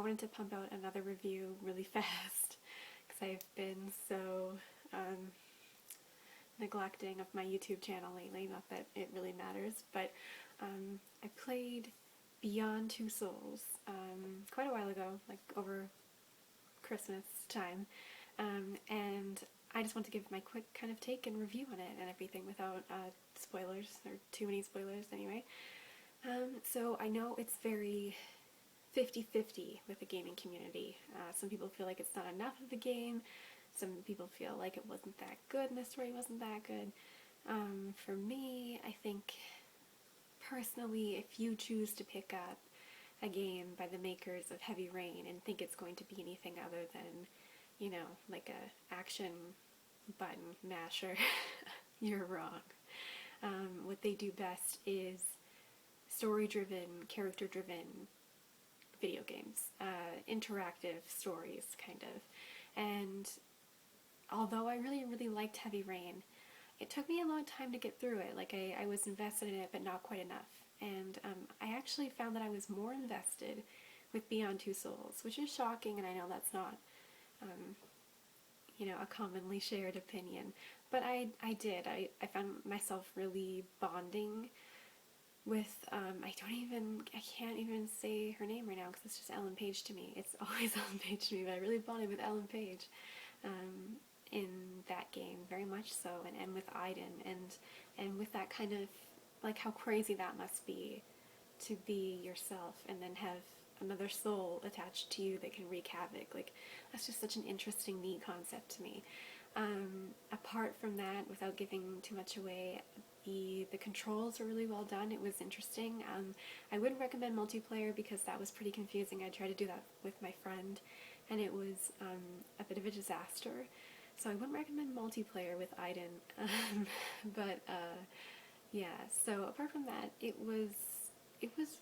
wanted to pump out another review really fast because I've been so neglecting of my YouTube channel lately, not that it really matters, but I played Beyond Two Souls quite a while ago, like over Christmas time, and I just want to give my quick kind of take and review on it and everything without spoilers, or too many spoilers anyway. So I know it's very 50-50 with the gaming community. Some people feel like it's not enough of the game, some people feel like it wasn't that good and the story wasn't that good. For me, I think personally, if you choose to pick up a game by the makers of Heavy Rain and think it's going to be anything other than, you know, like a action button masher, you're wrong. What they do best is story-driven, character-driven video games, interactive stories, kind of. And although I really, really liked Heavy Rain, it took me a long time to get through it. Like, I was invested in it, but not quite enough. And I actually found that I was more invested with Beyond Two Souls, which is shocking, and I know that's not, you know, a commonly shared opinion. But I did. I found myself really bonding with, I can't even say her name right now because it's just Ellen Page to me. It's always Ellen Page to me, but I really bonded with Ellen Page in that game, very much so, and with Aiden, and with that kind of, like, how crazy that must be to be yourself and then have another soul attached to you that can wreak havoc. Like, that's just such an interesting, neat concept to me. Apart from that, without giving too much away, the controls are really well done. It was interesting. I wouldn't recommend multiplayer because that was pretty confusing. I tried to do that with my friend, and it was a bit of a disaster. So I wouldn't recommend multiplayer with Aiden. But yeah, so apart from that, it was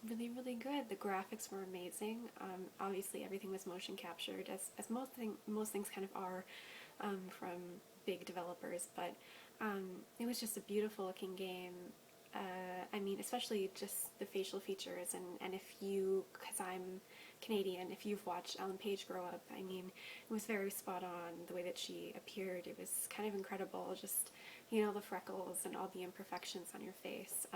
really, really good. The graphics were amazing. Obviously, everything was motion captured, as most things kind of are from big developers, but it was just a beautiful looking game. I mean, especially just the facial features, and if you, because I'm Canadian, if you've watched Ellen Page grow up, I mean, it was very spot on, the way that she appeared. It was kind of incredible, just, you know, the freckles and all the imperfections on your face.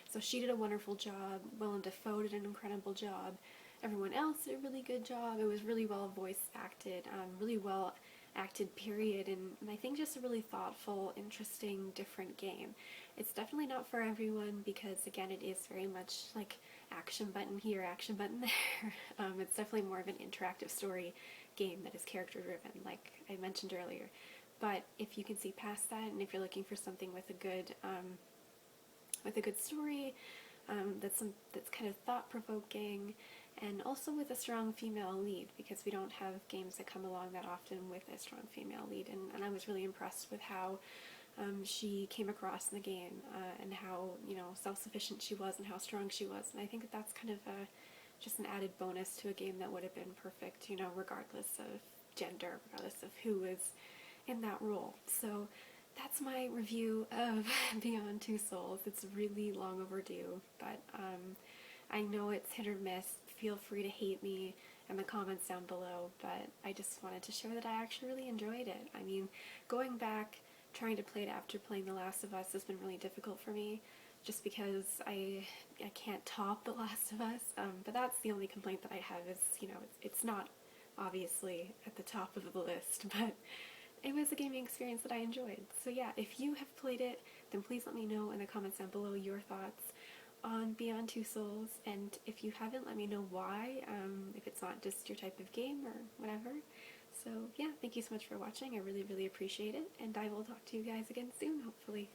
So she did a wonderful job. Willem Dafoe did an incredible job. Everyone else did a really good job. It was really well voice acted, really well acted, period, and I think just a really thoughtful, interesting, different game. It's definitely not for everyone because, again, it is very much like action button here, action button there. It's definitely more of an interactive story game that is character driven, like I mentioned earlier. But if you can see past that, and if you're looking for something with a good story, that's kind of thought provoking, and also with a strong female lead, because we don't have games that come along that often with a strong female lead, and I was really impressed with how she came across in the game, and how, you know, self-sufficient she was and how strong she was, and I think that that's kind of just an added bonus to a game that would have been perfect, you know, regardless of gender, regardless of who was in that role. So that's my review of Beyond Two Souls. It's really long overdue, but I know it's hit or miss. Feel free to hate me in the comments down below, but I just wanted to share that I actually really enjoyed it. I mean, going back, trying to play it after playing The Last of Us has been really difficult for me, just because I can't top The Last of Us, but that's the only complaint that I have is, you know, it's not obviously at the top of the list, but it was a gaming experience that I enjoyed. So yeah, if you have played it, then please let me know in the comments down below your thoughts on Beyond Two Souls, and if you haven't, let me know why, if it's not just your type of game or whatever. So yeah, thank you so much for watching. I really, really appreciate it, and I will talk to you guys again soon, hopefully.